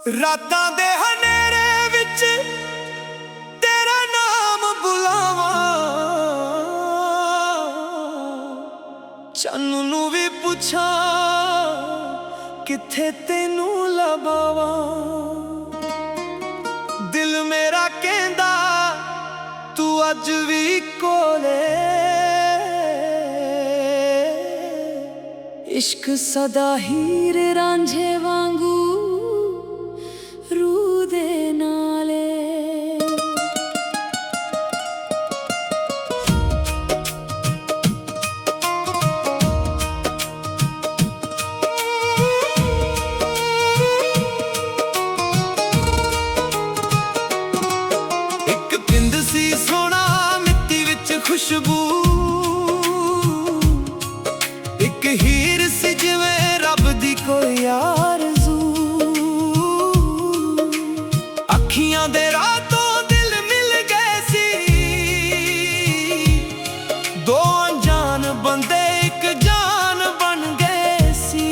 ਰਾਤਾਂ ਦੇ ਹਨੇਰੇ ਵਿੱਚ ਤੇਰਾ ਨਾਮ ਬੁਲਾਵਾਂ, ਚੰਨ ਨੂੰ ਵੀ ਪੁੱਛਾਂ ਕਿੱਥੇ ਤੈਨੂੰ ਲੱਭਾਵਾਂ। ਦਿਲ ਮੇਰਾ ਕਹਿੰਦਾ ਤੂੰ ਅੱਜ ਵੀ ਕੋਲੇ, इश्क सदा हीर रांझे वांगू रूह दे नाले। एक पिंड सी सोना मिट्टी विच खुशबू, एक हीर सी जिवें रब दी कोई आरज़ू। अखियां दे रातों दिल मिल गए सी, दो अनजान बंदे एक जान बन गए सी।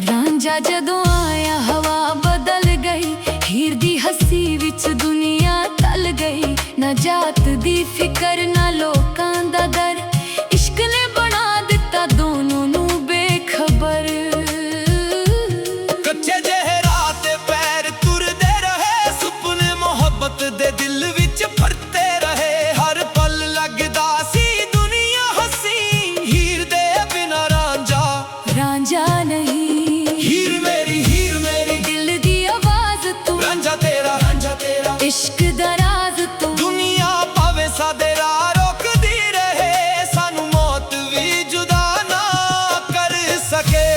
रांझा जदों आया हवा बदल गई, हीर दी हसी विच दुनिया तल गई। ना जात दी फिकर ना लोकां दा डर, इश्क ने बना दिता दोनों नू बेखबर। कच्चे जेहे रात पैर तुरदे रहे, सुपने मोहब्बत दे दिल विच भरते रहे। हर पल लगदा सी दुनिया हसी, हीर दे बिना रांझा रांझा नहीं, हीर मेरी दिल दी आवाज तू, रांझा तेरा इश्क दा राज तू। दुनिया पावे सादे राह रोकदी रहे, सानू मौत भी जुदा ना कर सके।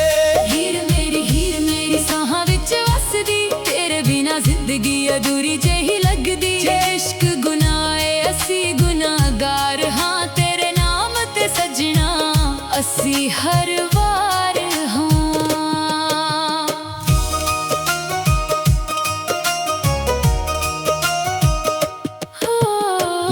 हीर मेरी साहां विच वसदी, तेरे बिना जिंदगी अधूरी जेही लगदी। जे इश्क गुनाह है असी गुनाहगार हां, तेरे नाम ते सजना असी हर वार हां।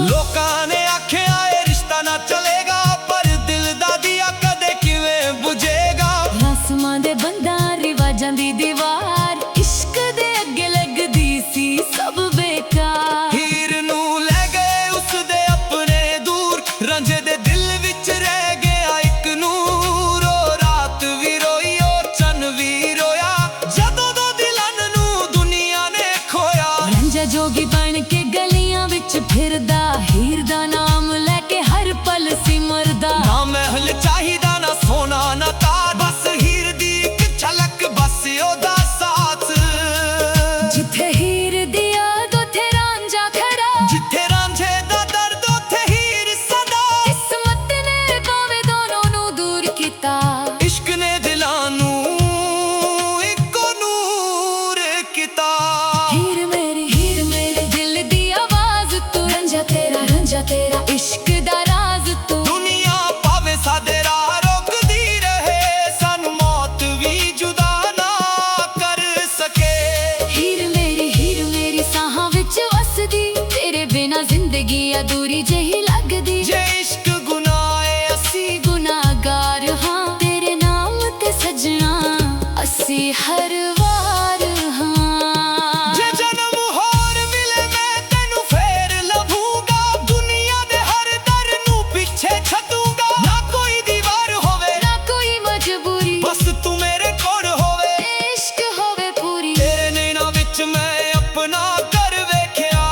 लोकां ने आख्या ए रिश्ता ना चलेगा, पर दिल दा दिया कदे किवें बुझेगा। आसमां दे बंदा रिवाजां दी दीवार, इश्क दे अगे लगदी सी सब बेकार। हीर नू ले गए उस दे अपने दूर, रांझे दे दिल विच रह गया एक नूर। ओ रात भी रोई ओ चन्न भी रोया, जदों दो दिलां नू दुनिया ने खोया। रांझा जोगी बन के गलियां विच फिरदा, हीर दा नाम लेके हर पल सिमरदा। ना महल चाहिदा ना सोना ना तार, बस हीर दी एक झलक बस ओदा साथ। जिथे हीर दी याद उथे रांझा खड़ा, जिथे रांझे दा दर्द उथे हीर सदा। किस्मत ने भावे दोनों नू दूर कीता, इश्क ने दिलां नू इक्को नूर कीता। हीर मेरी दिल दी आवाज तू, रांझा तेरा इश्क दा राज तू। दुनिया पावे सादे राह रोकदी रहे, सानू मौत भी जुदा ना कर सके। हीर मेरी साहां विच वसदी, तेरे बिना जिंदगी अधूरी जेही लगदी। जे इश्क गुनाह है असी गुनाहगार हां, तेरे नाम ते सजना असी हर वार हां। जे जन्म होर मिले मैं तेनू फेर लभूंगा, दुनिया दे हर दर नू पिछे छड्डूंगा। ना कोई दीवार होवे ना कोई मजबूरी, बस तू मेरे कोल होवे। इश्क होवे पूरी, तेरे नैना विच मैं अपना कर वेख्या,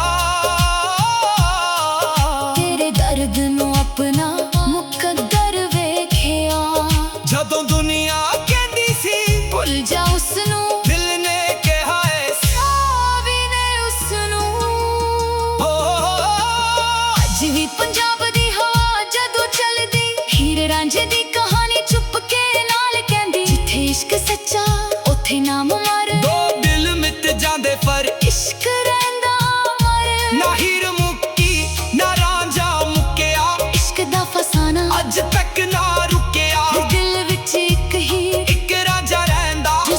तेरे दर्द नू अपना मुकद्दर वेखिया। जदों दुनिया कहंदी सी भुल जा उसनू, दिल ने कहा है सावी ने उसनू। ओ अज भी पंजाब दी हवा जदों चलदी, हीर रांझे दी कहानी चुप के नाल कहंदी। जिथे इश्क सच्चा उथे नाम मर, दो दिल मिट जांदे पर इश्क रहिंदा अमर। ना हीर मुक्की ना रांझा मुक्किया, इश्क दा फसाना अज तक ना रुकिया। दिल विच एक ही एक रांझा रहिंदा, जो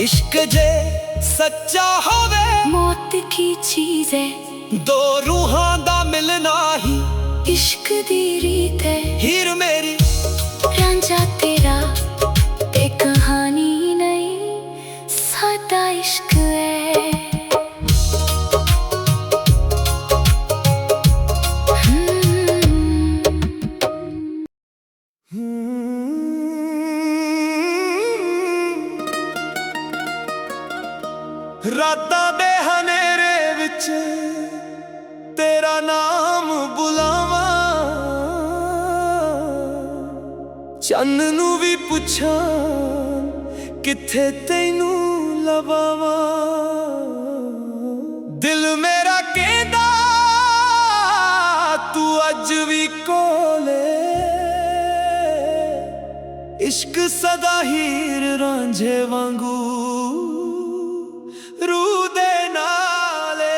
इश्क जे सच्चा होवे मौत की चीज है, दो रूहां दा मिलना ही इश्क दी रीत है। हीर मेरी रांझा तेरा एक कहानी नहीं, सादा इश्क है। रातां दे हनेरे विच तेरा नाम बुलावां, चन्न नू भी पुछां किथे तैनू लवावां। दिल मेरा कहदा तू अज भी कोले, इश्क सदा हीर रांझे वांगू रूह दे नाले।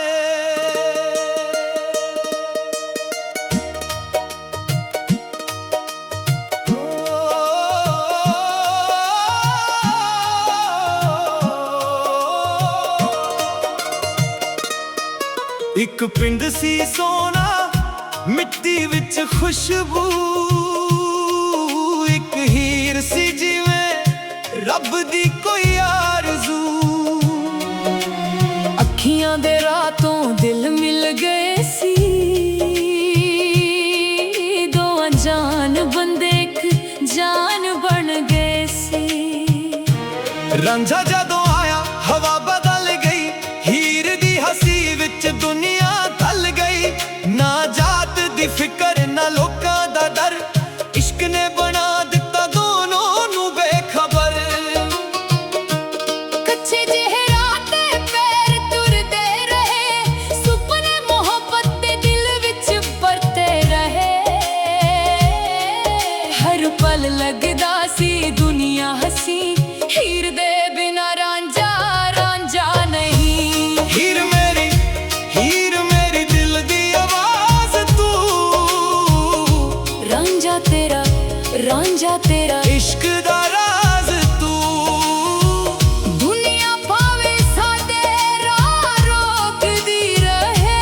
एक पिंड सी सोना मिट्टी विच खुशबू, एक हीर सी जिवें रब दी कोई आरज़ू। अखियां दे रातों दिल मिल गए सी, दो अनजान बंदे एक जान बन गए सी। रांझा जदों आया हवा बदल गई, हीर दी हसी विच दुनिया ढल गई। ना जात दी फिकर ना लोकां दा डर, इश्क ने बना दिता दोनों नू बेखबर। कच्चे चेहरा ते पैर तुरदे रहे, सुपने मोहब्बत दे दिल विच भरते रहे। हर पल लगदा सी दुनिया हसी, हीर दे बिना रांझा रांझा नहीं। हीर मेरी दिल दी आवाज़ तू, रांझा तेरा इश्क दा राज तू। दुनिया पावे साडे राह रोकदी रहे,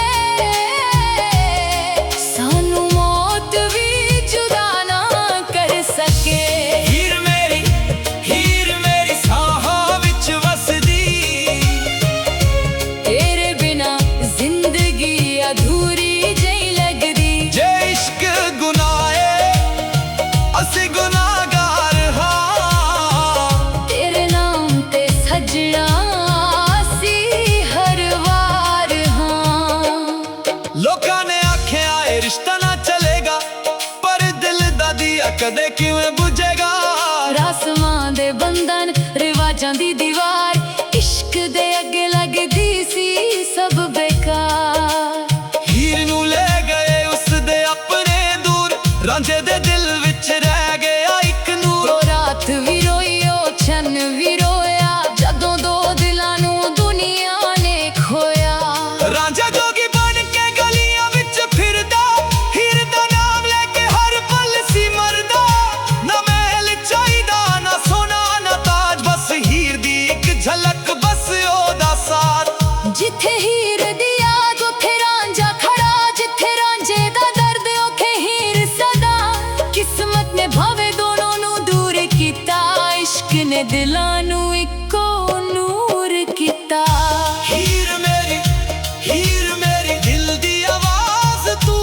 सानू मौत भी जुदा ना कर सके। हीर मेरी साहां विच वसदी, तेरे बिना जिंदगी अधूरी जही लगदी। जे इश्क गुनाह है असी गुनाहगार हां, तेरे नाम ते सजना सी हर वार हां। लोकां ने आख्या ए रिश्ता ना चलेगा, पर दिल दा दिया कदे किवें बुझेगा। आसमां दे बंधन रिवाजां दी दीवार, इश्क दे अगे लगदी सी सब बेकार। हीर नू ले गए उस दे अपने दूर, रांझे दे दिल विच रह गया इक नूर। ओ रात भी रोई ओ चन्न भी रोया, जदों दो दिलां नू दुनिया ने खोया। रांझा जोगी बन के गलियां विच फिरदा, हीर दा नाम लेके हर पल सी मरदा। ना महल चाहीदा ना सोना ना ताज, बस हीर दी इक झलक बस ओदा साथ। जिथे हीर दी याद उथे रांझा खड़ा, जिथे रांझे दा दर्द उथे हीर सदा। किस्मत ने भावे दोनों नू दूर कीता, इश्क ने दिलां नू इक्को नूर कीता। हीर मेरी दिल दी आवाज़ तू,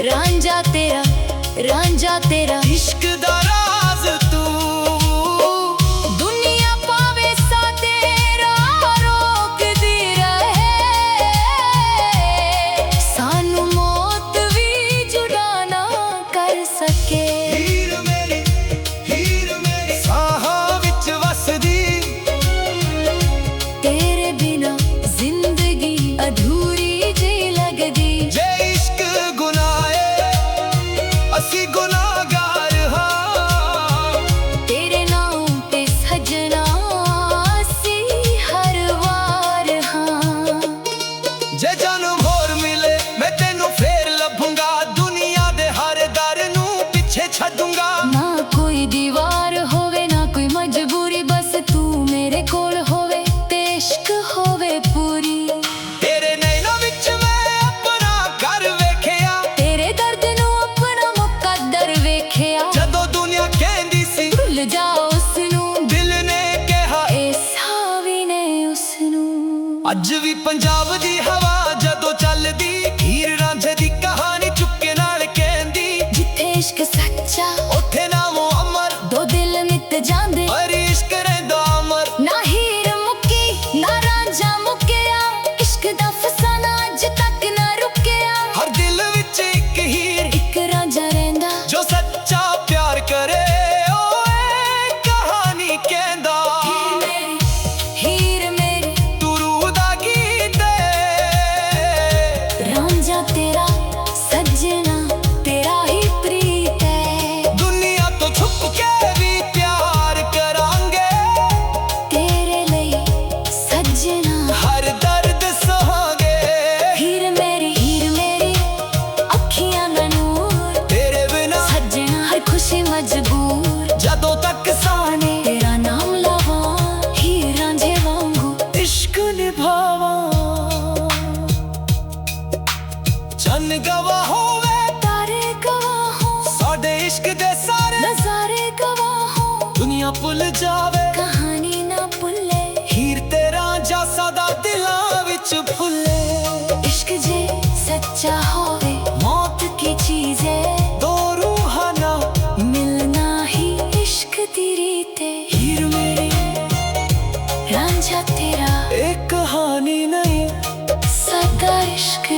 रांझा तेरा इश्क दा राज तू। दुनिया पावे साडे राह रोकदी रहे, सानू मौत भी जुदा ना कर सके। हीर मेरी साहां विच ਜਾਵੇ, ਕਹਾਣੀ ਨਾ ਭੁੱਲੇ, ਹੀਰ ਤੇ ਰਾਂਝਾ ਸਦਾ ਦਿਲਾਂ ਵਿੱਚ ਫੁੱਲੇ। ਇਸ਼ਕ ਜੇ ਸੱਚਾ ਹੋਵੇ, ਮੌਤ ਕੀ ਚੀਜ਼ ਹੈ, ਦੋ ਰੂਹਾਂ ਨਾ ਮਿਲਣਾ ਹੀ ਇਸ਼ਕ ਦੀ ਰੀਤ ਹੈ। ਹੀਰ ਮੇਰੀ ਰਾਂਝਾ ਤੇਰਾ ਇੱਕ ਕਹਾਣੀ ਨਹੀਂ, ਸਦਾ ਇਸ਼ਕ